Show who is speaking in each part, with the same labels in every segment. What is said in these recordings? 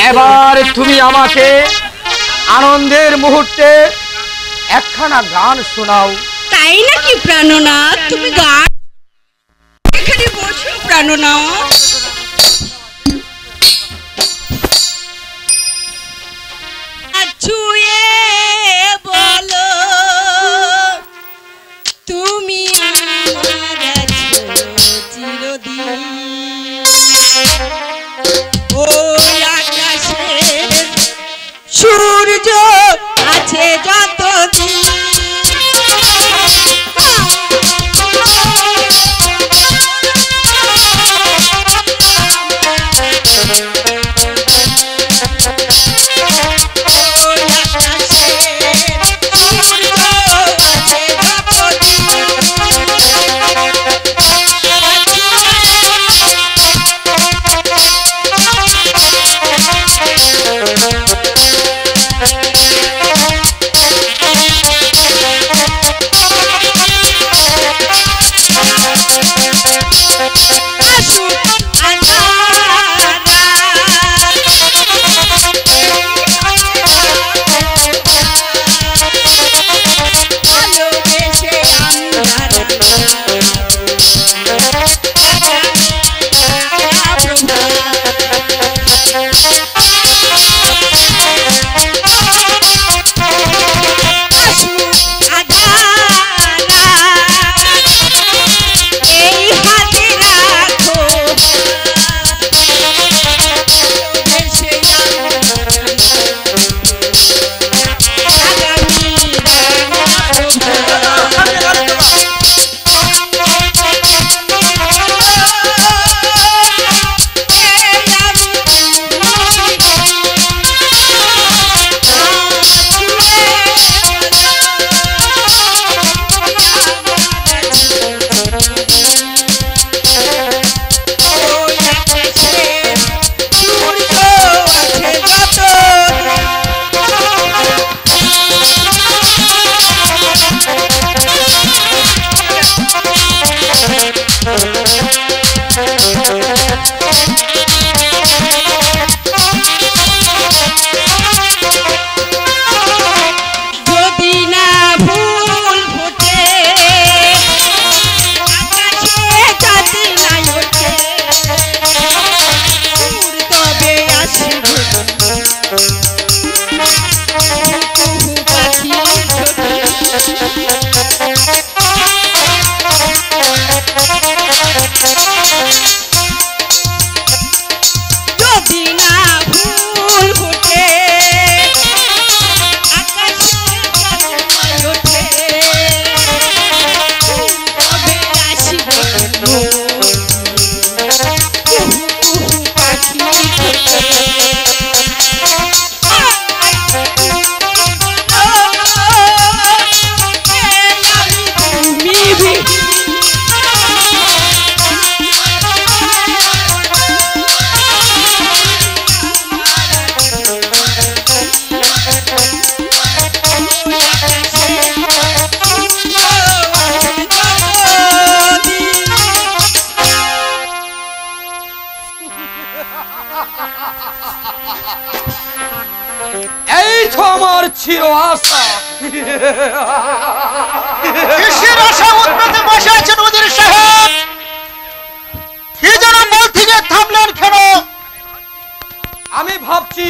Speaker 1: এবার তুমি আমাকে আনন্দের মুহূর্তে একখানা গান শোনাও।
Speaker 2: তাই নাকি প্রাণনাথ? তুমি গান এখানে বসো প্রাণনাথ। ছুঁয়ে বলো তুমি আমার আছো চিরদিন, ওই আকাশের সূর্য আছে যতদিন।
Speaker 1: এই তো আমার চির আশা।
Speaker 3: কিসের আশা উৎপেতে বসে আছেন ওজির সাহেব? কি যেন বলতে গিয়ে থামলেন কেন?
Speaker 1: আমি ভাবছি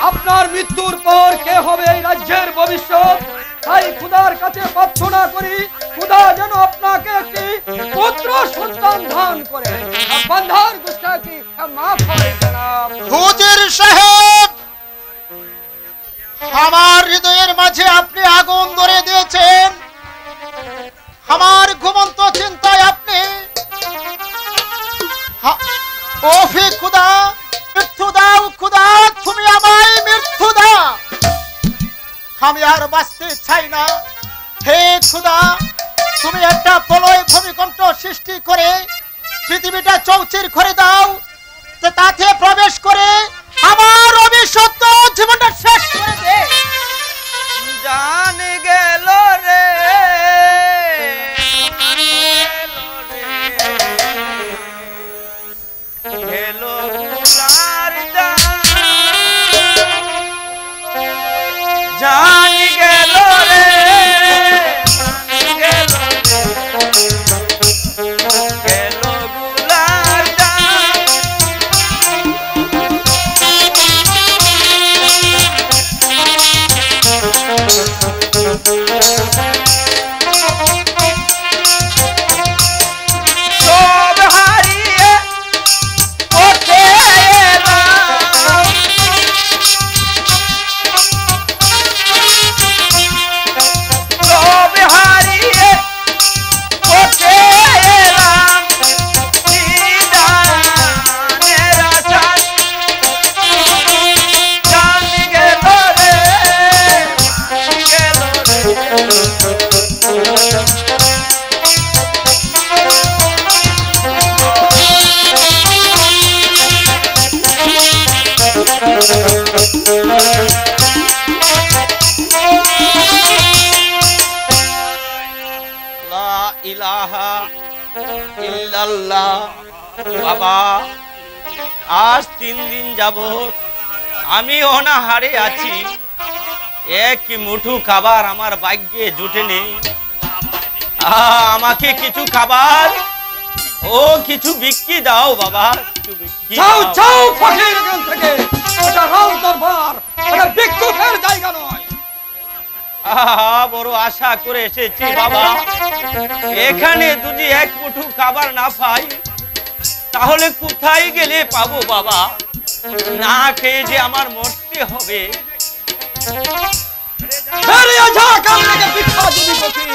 Speaker 1: আপনার মৃত্যুর পর কে হবে এই রাজ্যের ভবিষ্যৎ। তাই খুদার কাছে প্রার্থনা করি, খুদা যেন আপনাকে একটি পুত্র সন্তান দান করে বান্ধার গুস্তাখি মাফ করে জনাব।
Speaker 3: ওজির সাহেব, আমার হৃদয়ের মাঝে আপনি আগুন ধরে দিয়েছেন। আমার ঘুমন্ত চিন্তায় আপনি ওফি খুদা, মৃত্যু দাও খুদা, তুমি আমায় মৃত্যু দাও। আমি আর বাঁচতে চাই না। হে খুদা, তুমি একটা প্রলয় ভূমিকম্প সৃষ্টি করে পৃথিবীটা চৌচির করে দাও, তাতে প্রবেশ করে আমার অবিশ্বাস্য জীবনটা শেষ করে দে।
Speaker 1: জান গেল রে গেল গুলার
Speaker 4: লা ইলাহা ইল্লাল্লাহ। বাবা, আজ 3 দিন যাবত আমি অনাহারে আছি, এক মুঠো খাবার আমার ভাগ্যে জুটেনি। আমাকে কিছু খাবার ও কিছু বিক্রি দাও বাবা, কিছু বিক্রি
Speaker 1: যাও
Speaker 4: দাও।
Speaker 1: যাও ফকির এখান থেকে, এটা রাজ দরবার, এটা ভিক্ষুকের জায়গা নয়।
Speaker 4: বড় আশা করে এসেছি বাবা, এখানে যদি এক মুঠো খাবার না পাই তাহলে কোথায় গেলে পাবো বাবা? না খেয়ে যে আমার মরতে হবে।
Speaker 1: বেরিয়ে যা কাল থেকে ভিক্ষা যদি ফকির।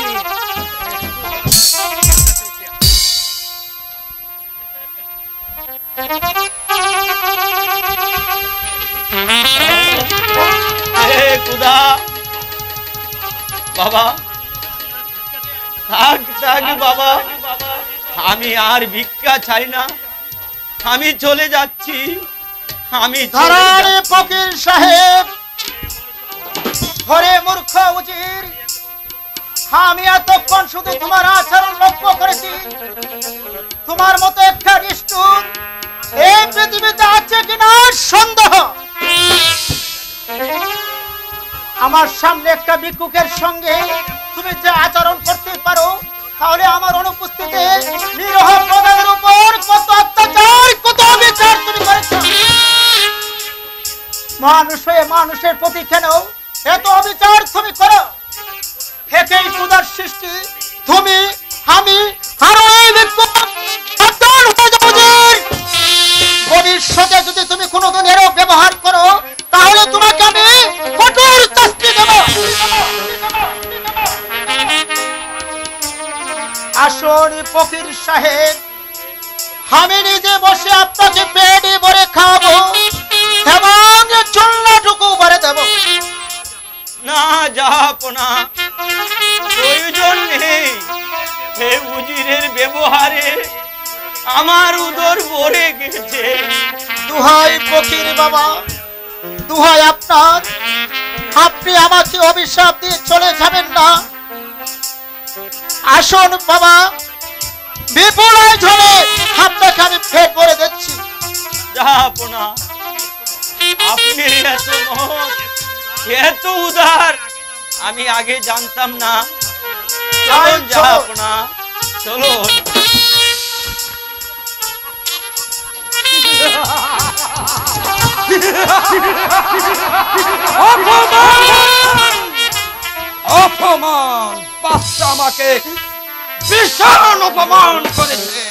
Speaker 4: হে খুদা, বাবা থাক থাক বাবা, আমি আর ভিক্ষা চাই না, আমি চলে যাচ্ছি, আমি চলে
Speaker 3: ধরারে
Speaker 4: যাচ্ছি।
Speaker 3: ফকির সাহেব, ঘরে মূর্খ উজির, আমি এতক্ষণ শুধু তোমার আচরণ লক্ষ্য করেছি। তোমার মতো একটা নিষ্ঠুর এই পৃথিবীতে আছে কিনা সন্দেহ। আমার সামনে একটা ভিক্ষুকের সঙ্গে তুমি যে আচরণ করতে পারো, তাহলে আমার অনুপস্থিতিতে নিরহ প্রজাদের উপর কত অত্যাচার, কত অবিচার তুমি করেছো। মানুষ হয়ে মানুষের প্রতি কেন এত অবিচার তুমি করো? হেকেই ক্ষুধার সৃষ্টি, তুমি আমি আরো এই ভিক্ষুক সাবধান হয়ে যাও যে ভবিষ্যতে যদি তুমি কোনোদিন এরও ব্যবহার করো তাহলে তোমাকে আমি কঠোর শাস্তি দেব। আসুন ফকির সাহেব, আমি নিজে বসে আপনাকে পেটে ভরে খাবো এবং চুল্লাটুকু ভরে দেব।
Speaker 4: না যাবো না, প্রয়োজন নেই। হে উজিরের ব্যবহারে আমার উদর ভরে গেছে।
Speaker 3: দুহাই ফকির বাবা, দুহাই আপনার, আপনি আমাকে অভিশাপ দিয়ে চলে যাবেন না। আসুন বাবা, বিপুল আয়োজনে আপনাকে আমি পেট ভরে দিচ্ছি।
Speaker 4: যাবো না, আপনি এত মহৎ, এত উদার আমি আগে জানতাম না। চলুন যাবো না, চলুন।
Speaker 1: অপমান! অপমান! বাচ্চা আমাকে ভীষণ অপমান করেছে।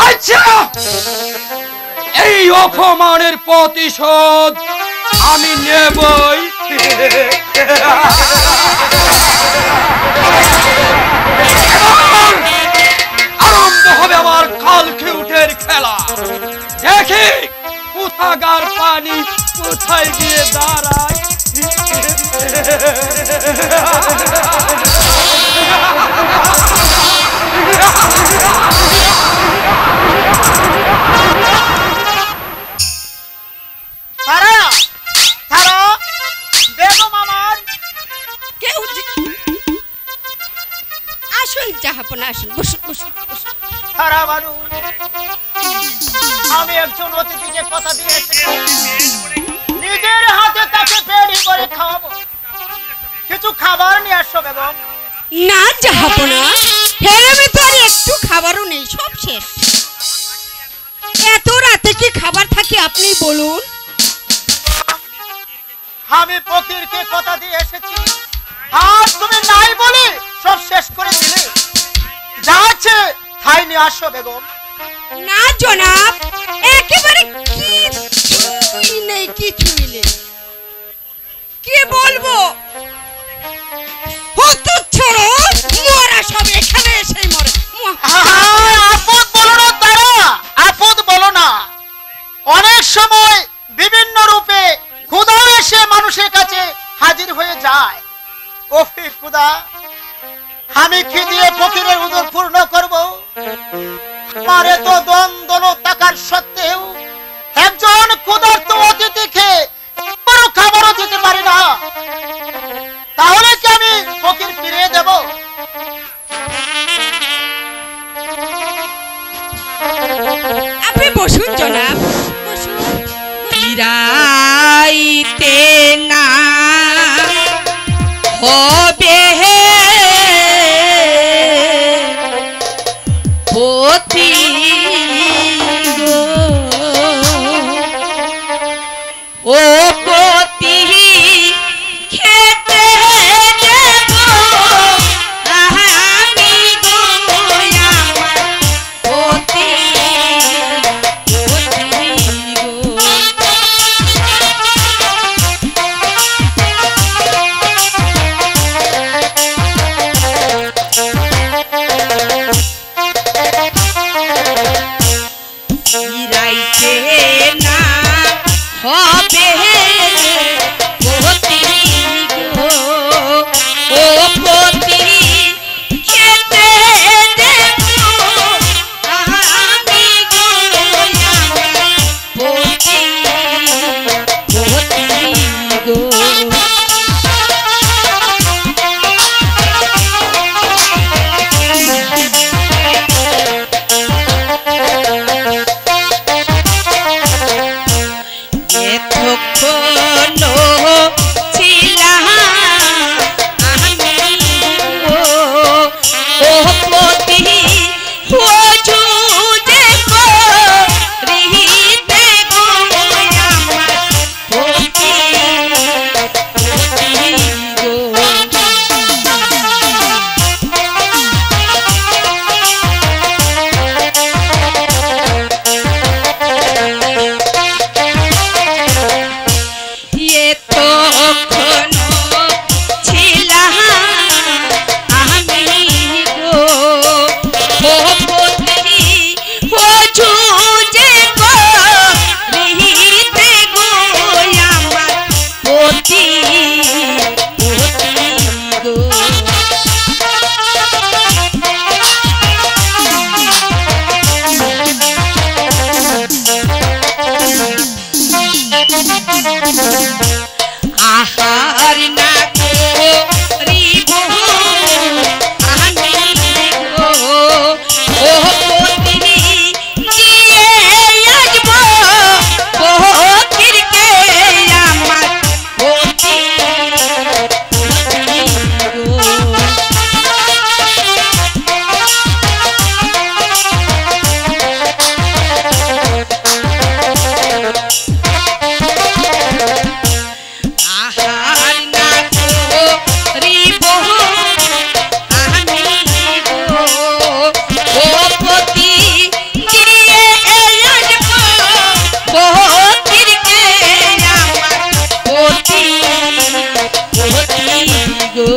Speaker 1: আচ্ছা, এই অপমানের প্রতিশোধ আমি নেবই। আরম্ভ হবে আমার কালকিউটের খেলা। দেখি কোথাকার পানি কোথায় গিয়ে দাঁড়ায়।
Speaker 3: তারা তারা বেগম আমার,
Speaker 2: কেউ আসুন জাহাপনা, আসুন, বসুন বসুন বসুন।
Speaker 3: তারা বানু, আমি একজন অতিথিকে কথা দিয়ে এসেছি, নিজের হাতে তাকে পেড়ি করে খাওয়াবো। কিছু খাবার নিয়ে আসো বেগম।
Speaker 2: না জাহাপনা, হেরে ভিতরে একটু খাবারও নেই, সব শেষ। এত রাতে কি খাবার থাকে আপনি বলুন?
Speaker 3: আমি ফকিরকে কথা দিয়ে এসেছি, আর তুমি নাই বলে সব শেষ করে দিলে। যা আছে তাই নিয়ে আসো বেগম।
Speaker 2: না জনাব, একেবারে কিছুই নেই, কিছুই নেই। কি বলবো? হতো ছোড়ো, মরা সব এখানে এসে মরে।
Speaker 3: আপদ বলো না তারা, আপদ বলো না। অনেক সময় বিভিন্ন রূপে ক্ষুধা এসে মানুষের কাছে হাজির হয়ে যায়। ওফি খুদা, আমি কি দিয়ে ফকিরের উদর পূর্ণ করব? মারে তো দ্বন্দ্ব টাকার সত্ত্বেও একজন ক্ষুধার্ত অতিথিকে বড় খাবারও দিতে পারি না, তাহলে কি আমি ফকির ফিরিয়ে দেব?
Speaker 2: আপনি বসুন জনাব, বসুন। ফিরাইতে না হবে পতি গো, ও পতি খেতে দেব আমি গো, আমার পতি আহার না করিব আমি গো, ও পতি দিয়ে আসব ফকিরকে আমার পতি গো।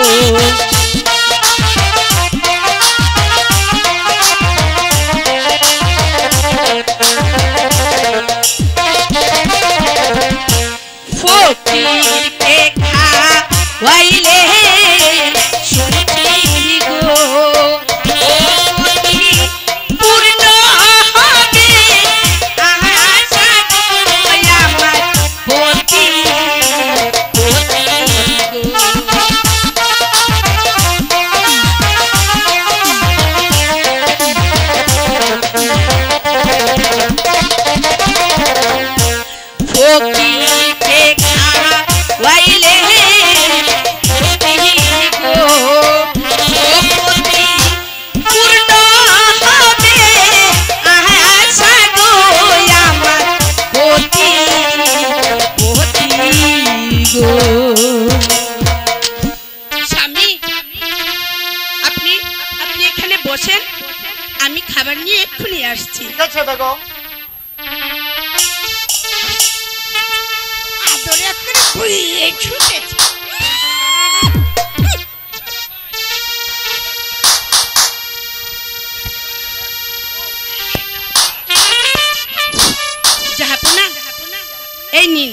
Speaker 2: এই নিন,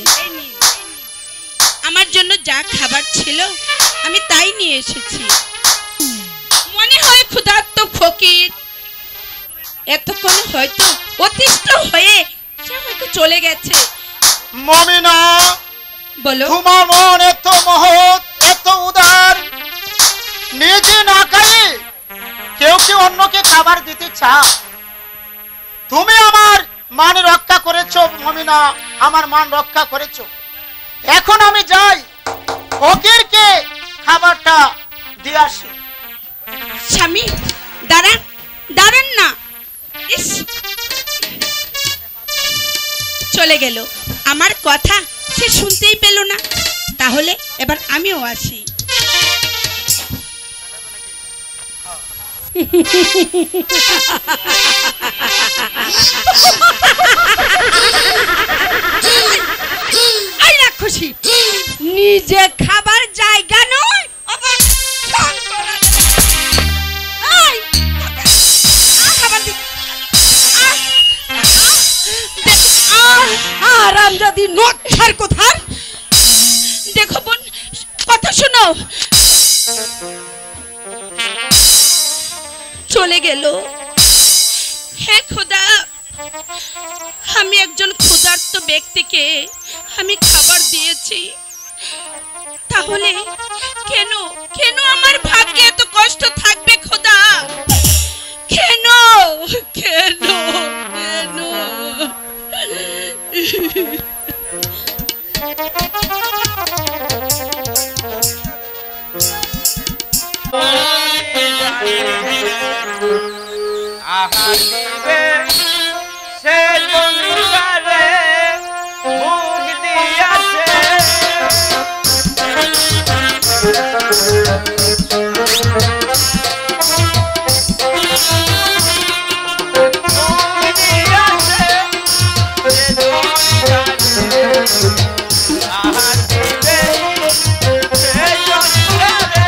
Speaker 2: আমার জন্য যা খাবার ছিল আমি তাই নিয়ে এসেছি। মনে হয় ক্ষুধার্ত ফকির এতক্ষণ হয়তো অতিষ্ঠ হয়ে সে হয়তো চলে গেছে।
Speaker 3: মমিনা,
Speaker 2: বলো।
Speaker 3: তোমার মন এত মহৎ, এত উদার, নিজে না খাই কেউ কি অন্যকে খাবার দিতে চাও? তুমি আমার মান রক্ষা করেছো মমিনা, আমার মান রক্ষা করেছো। এখন আমি যাই, ফকিরকে খাবারটা দিয়ে আসি।
Speaker 2: স্বামী দাঁড়ান, দাঁড়ান না। ইস, চলে গেল, আমার কথা সে শুনতেই পেল না। তাহলে এবার আমিও আসি। আই রাক্ষসী, নিজে খাবার জায়গা নয়, আবার আরামজাদি নচ্ছার কোথার। দেখো বোন, কথা শোনো। চলে গেল। হে খোদা, আমি একজন ক্ষুধার্ত ব্যক্তিকে আমি খাবার দিয়েছি, তাহলে কেন কেন আমার ভাগ্যে এত কষ্ট থাকবে খোদা? কেন কেন কেন?
Speaker 4: আহার দিবে সে জমিদারে মুখ দিয়াছে, আহার দিবে সে জমিদারে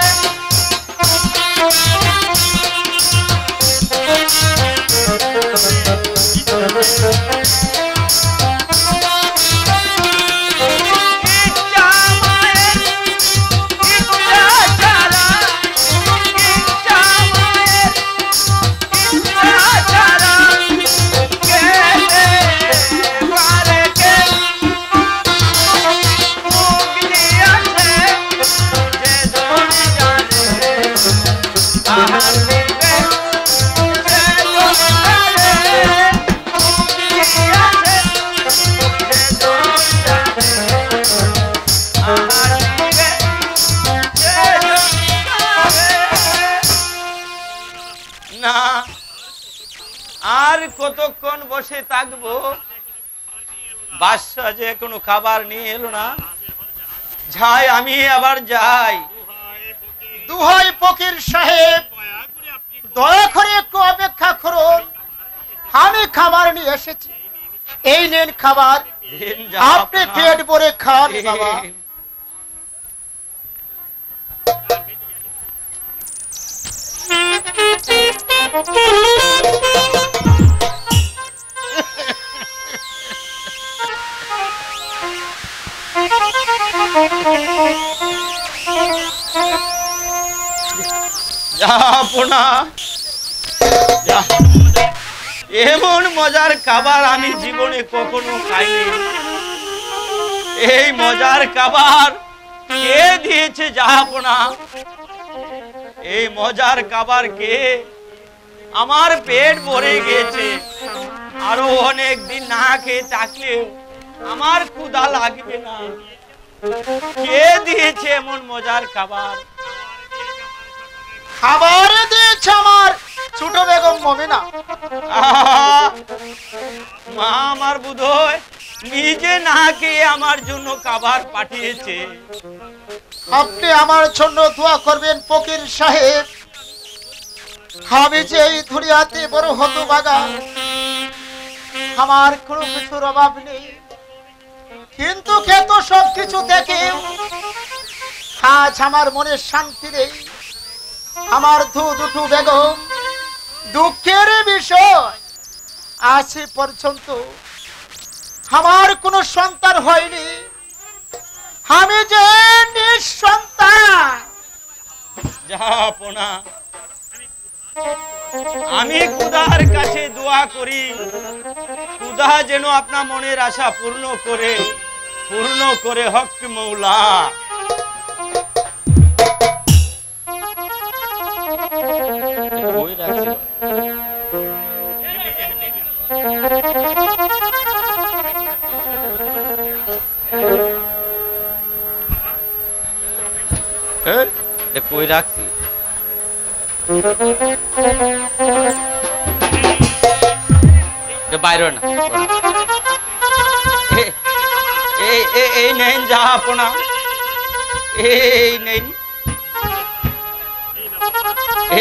Speaker 4: না আর কতক্ষণ বসে থাকবো? বাদশা যে কোনো খাবার নিয়ে এলো না, যাই আমি আবার যাই।
Speaker 3: দুহাই ফকির সাহেব, দয়া করে একটু অপেক্ষা করুন, আমি খাবার নিয়ে এসেছি। এই নেন খাবার, আপনি পেট ভরে খান বাবা।
Speaker 4: এমন মজার খাবার আমি জীবনে কখনো খাইনি। এই মজার খাবার কে দিয়েছে জাহাপনা? এই মজার খাবার কে? আমার পেট ভরে গেছে, আরো অনেক দিন না খেয়ে থাকলেও আমার ক্ষুধা লাগবে না। কে দিয়েছে এমন মজার খাবার?
Speaker 3: খাবার দিয়েছে আমার ছোট বেগম মমিনা।
Speaker 4: মা আমার বোধহয় নিজে না খেয়ে আমার জন্য খাবার পাঠিয়েছে।
Speaker 3: আপনি আমার জন্য দোয়া করবেন ফকির সাহেব। আমি যে এই দুনিয়াতে বড় হতভাগা, আমার কোনো কিছুর অভাব নেই, কিন্তু খেতো সবকিছু থেকে আজ আমার মনে শান্তি নেই। আমার দুটো বেগম দুঃখের বিষয়, আজ পর্যন্ত আমার কোনো সন্তান হয়নি। আমি যে নিঃসন্তান।
Speaker 4: জাহাপনা, আমি খুদার কাছে দোয়া করি, খুদা যেন আপনার মনের আশা পূর্ণ করে হক মৌলা। ওই রাখছি। কই রাখছি? বাইরে না, এই নেন যা আপনা, এই নেই,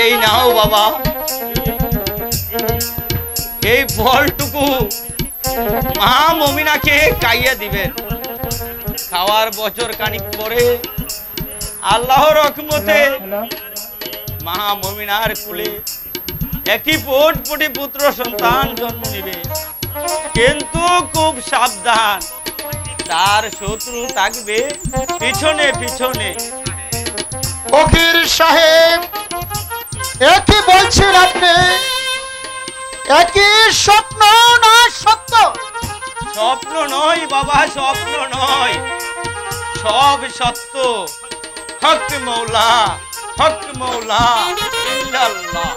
Speaker 4: এই নাও বাবা। এই ফলটুকু মা মমিনাকে খাইয়ে দিবেন। খাওয়ার বছর খানিক পরে আল্লাহর রহমতে মা মমিনার কুলে একটি পোটপটি পুত্র সন্তান জন্ম নেবে। কিন্তু খুব সাবধান, তার শত্রু থাকবে পিছনে পিছনে।
Speaker 3: ফকির সাহেব, একই বলছেন আপনি? একই স্বপ্ন না সত্য?
Speaker 4: স্বপ্ন নয় বাবা, স্বপ্ন নয়, সব সত্য। হক মৌলা, হক মৌলা, ইল্লাল্লাহ।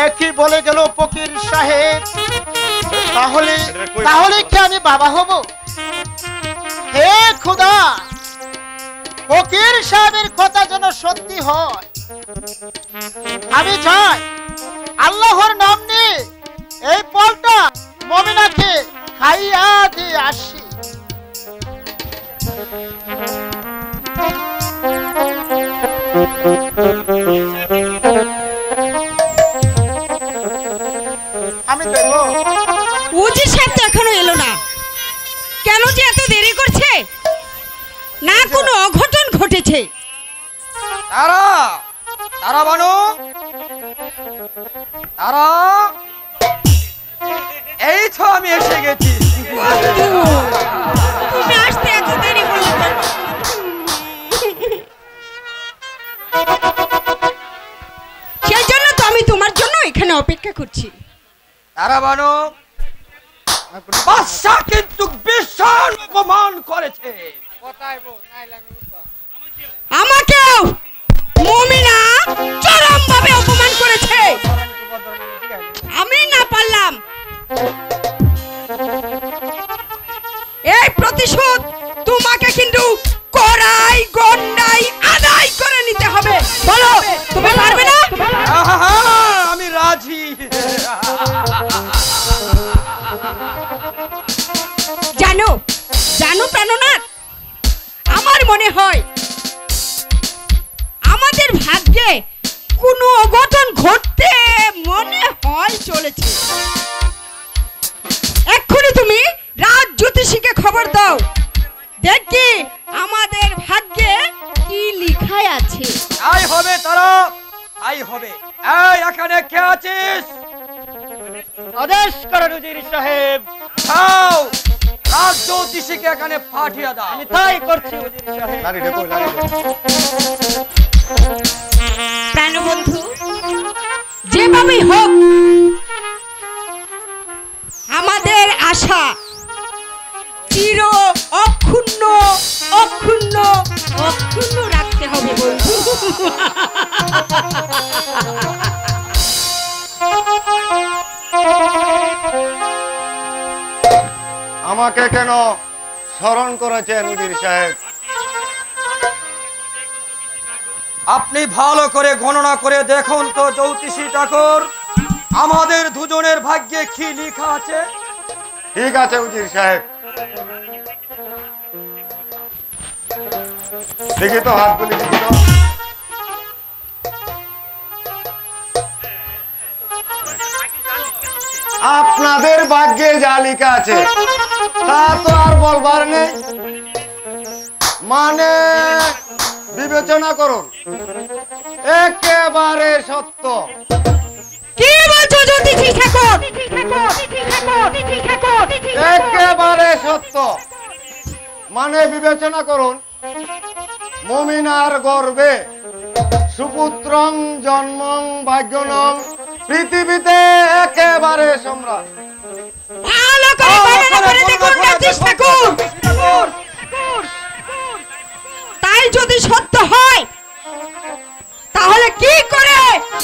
Speaker 3: একই বলে গেল ফকির সাহেব। তাহলে কি আমি বাবা হব? হে খুদা, ফকির সাহেবের কথা যেন সত্যি হয়। আমি চাই আল্লাহর নাম নিয়ে এই ফলটা মমিনাকে খাইয়া দিয়ে আসি। আমি দেখবো।
Speaker 2: উজি সাহেব তো এখনো এলো না, কেন যে এত দেরি করছে? না কোনো অঘটন ঘটেছে?
Speaker 1: তারা তারা বানু, তারা, এই তো আমি এসে গেছি।
Speaker 2: তুমি আসতে এত দেরি করলে কেন? সেই জন্য তো আমি তোমার জন্য এখানে অপেক্ষা করছি।
Speaker 1: তারা বানু, বাদশা কিন্তু ভীষণ অপমান করেছে।
Speaker 2: আমাকেও মুমিনা চরম ভাবে অপমান করেছে। আমি না পারলাম, এই প্রতিশোধ তোমাকে কিন্তু কড়াই গন্ডাই আদায় করে নিতে হবে। বলো, তুমি পারবে না?
Speaker 1: আহা, আমি রাজি।
Speaker 2: জানো জানো প্রাণনাথ, আমার মনে হয় আমাদের ভাগ্যে কোনো অঘটন ঘটতে মনে হয় চলেছে। এক্ষুনি তুমি রাজ জ্যোতিষীকে খবর দাও, দেখি আমাদের ভাগ্যে কি লিখায় আছে।
Speaker 1: তাই হবে তারা, তাই হবে। এই এখানে কে আছিস?
Speaker 3: আদেশ করেন উজির সাহেব।
Speaker 1: যাও, রাজ জ্যোতিষীকে এখানে পাঠিয়ে দাও।
Speaker 3: আমি তাই করছি উজির সাহেব।
Speaker 2: প্রাণবন্ধু, যেভাবেই হোক আমাদের আশা চির অক্ষুণ্ণ অক্ষুণ্ণ অক্ষুণ্ণ রাখতে হবে বন্ধু।
Speaker 5: আমাকে কেন স্মরণ করেছেন উজির সাহেব?
Speaker 1: আপনি ভালো করে গণনা করে দেখুন তো জ্যোতিষী ঠাকুর, আমাদের দুজনের ভাগ্যে কি লেখা আছে।
Speaker 5: ঠিক আছে উজির সাহেব, দেখি তো হাতগুলি, দেখি তো। আপনাদের ভাগ্যে যা লেখা আছে তা তো আর বলবার নেই, মানে বিবেচনা করুন, একেবারে সত্য।
Speaker 2: কি বলছো জ্যোতিষী ঠাকুর?
Speaker 5: একেবারে সত্য, মানে বিবেচনা করুন, মুমিনার গর্ভে সুপুত্রং জন্মং ভাগ্যনং পৃথিবীতে একেবারে সম্রাট।
Speaker 2: ভালো করে গণনা করে দেখুন জ্যোতিষ ঠাকুর। তাই যদি সত্য হয় তাহলে কি করে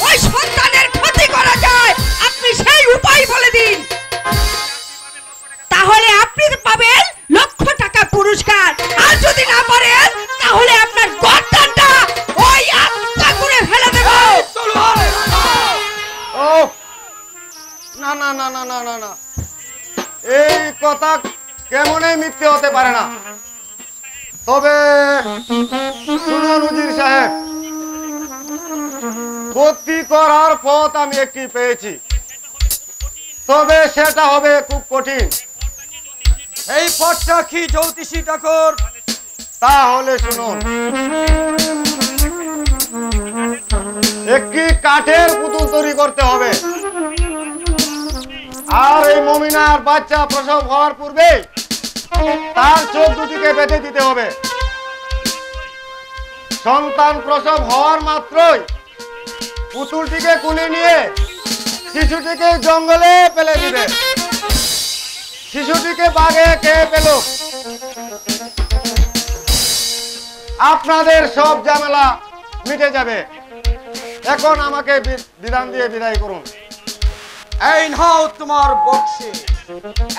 Speaker 2: ওই সন্তানের ক্ষতি করা যায় আপনি সেই উপায় বলে দিন, তাহলে আপনি পাবেন লক্ষ টাকা পুরস্কার। আর যদি না পারেন তাহলে আপনার গর্দানটা ওই আগুনে ফেলে দেব।
Speaker 5: ও না না না না না না না, এই কথা কেমনই মিথ্যে হতে পারে না। তবে শুনুন উজির সাহেব, ক্ষতি করার পথ আমি একটি পেয়েছি, তবে সেটা হবে খুব কঠিন।
Speaker 1: এই পথটা কি জ্যোতিষী ঠাকুর?
Speaker 5: তাহলে শুনুন, একটি কাঠের পুতুল তৈরি করতে হবে, আর এই মমিনার বাচ্চা প্রসব হওয়ার পূর্বে তার চোখ দুটিকে বেঁধে দিতে হবে। সন্তান প্রসব হওয়ার মাত্রই পুতুলটিকে কুলে নিয়ে শিশুটিকে জঙ্গলে ফেলে দিবে। শিশুটিকে বাঘে খেয়ে পেল, আপনাদের সব ঝামেলা মিটে যাবে। এখন আমাকে বিধান দিয়ে বিদায় করুন।
Speaker 1: এই নাও তোমার বক্সে,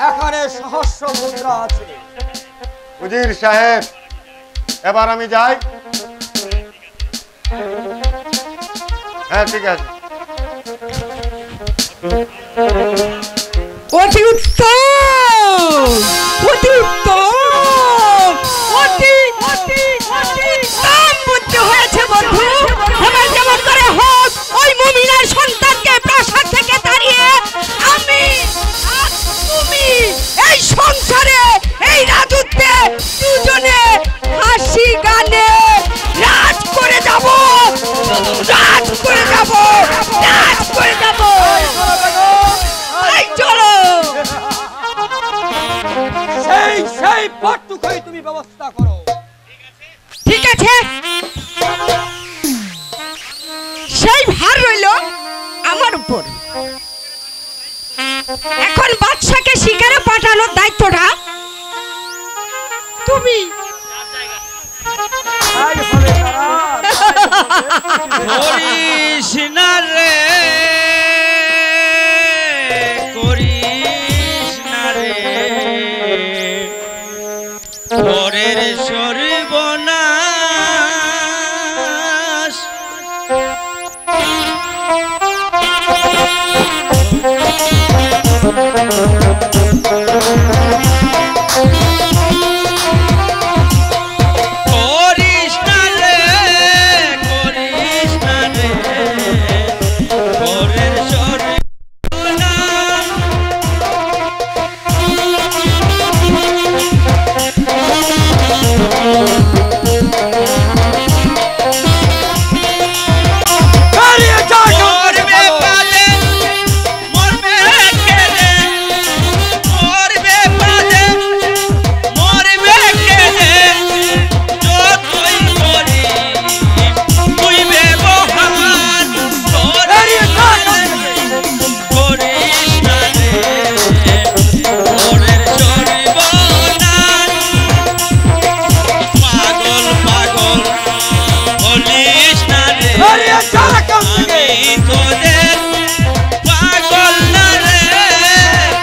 Speaker 1: এখানে সহস্র মুদ্রা আছে।
Speaker 5: উজির সাহেব, এবার আমি যাই। হ্যাঁ ঠিক আছে।
Speaker 2: অতি উত্তম, অতি উত্তম, অতি অতি অতি উত্তম বুদ্ধি হয়েছে বন্ধু। এবার যেমন করে হোক ওই মুমিনার সন্তানকে প্রাসাদ থেকে তাড়িয়ে আমি আর তুমি এই সংসারে এই রাজত্বে দুজনে হাসি গানে রাজ করে যাব, রাজ করে যাব, রাজ করে যাব। এই চলো।
Speaker 1: সেই পথটুকুই তুমি ব্যবস্থা করো।
Speaker 2: ঠিক আছে, সেই ভার রইল আমার উপর। এখন বাদশাকে শিকারে পাঠানোর দায়িত্বটা তুমি।
Speaker 1: তাই হবে তারা।
Speaker 4: করিস না রে, করিস না রে, পরের সর্বনাশ। করিস না রে, করিস না রে, পরের সর্বনাশ।
Speaker 1: দাঁড়িয়ে যা,
Speaker 4: মরবে পালে, মরবে কেঁদে, মরবে পালে, মরবে কেঁদে, যতই করিস তুইবে মহান।
Speaker 1: দাঁড়িয়ে যা,
Speaker 4: করিস না রে, পরের সর্বনাশ। পাগল পাগল বলিস না রে,
Speaker 1: দাঁড়িয়ে যা এখান থেকে।
Speaker 4: আমি তোদের পাগল না রে,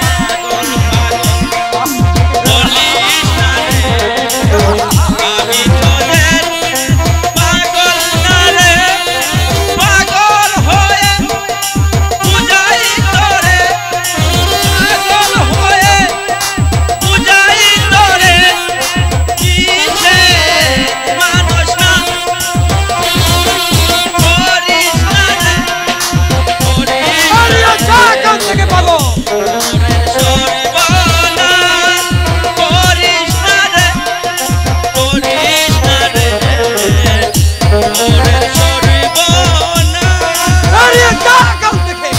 Speaker 4: পাগল পাগল বলিস না রে, আমি তোদের পাগল না রে, পাগল হয়ে বুঝাই তোরে, পাগল হয়ে বুঝাই তোরে, কিসে মানুষ না। করিস না রে, করিস
Speaker 1: দাঁড়িয়ে যা এখান থেকে পাগল।
Speaker 4: সর্বনাশ। করিস না রে, করিস না রে, পরের সর্বনাশ।
Speaker 1: দাঁড়িয়ে যা এখান থেকে।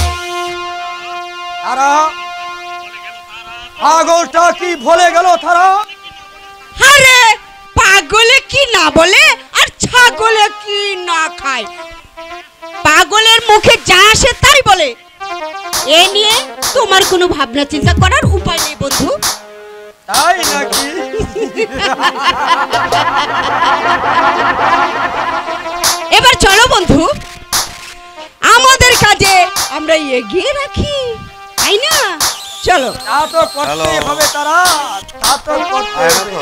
Speaker 1: তারা পাগলটা কি ভুলে গেল তারা?
Speaker 2: আরে পাগলে কি না বলে আর ছাগলে কি না খায়, ছাগলের মুখে যা আসে তাই বলে। এ নিয়ে তোমার কোনো ভাবনা চিন্তা করার উপায় নেই বন্ধু।
Speaker 1: তাই নাকি?
Speaker 2: এবার চলো বন্ধু, আমাদের কাজে আমরা এগিয়ে রাখি, তাই না? চলো।
Speaker 1: তা তো করতেই হবে তারা, তা তো করতেই হবে।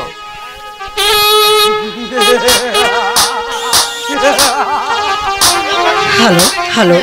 Speaker 2: Hello hello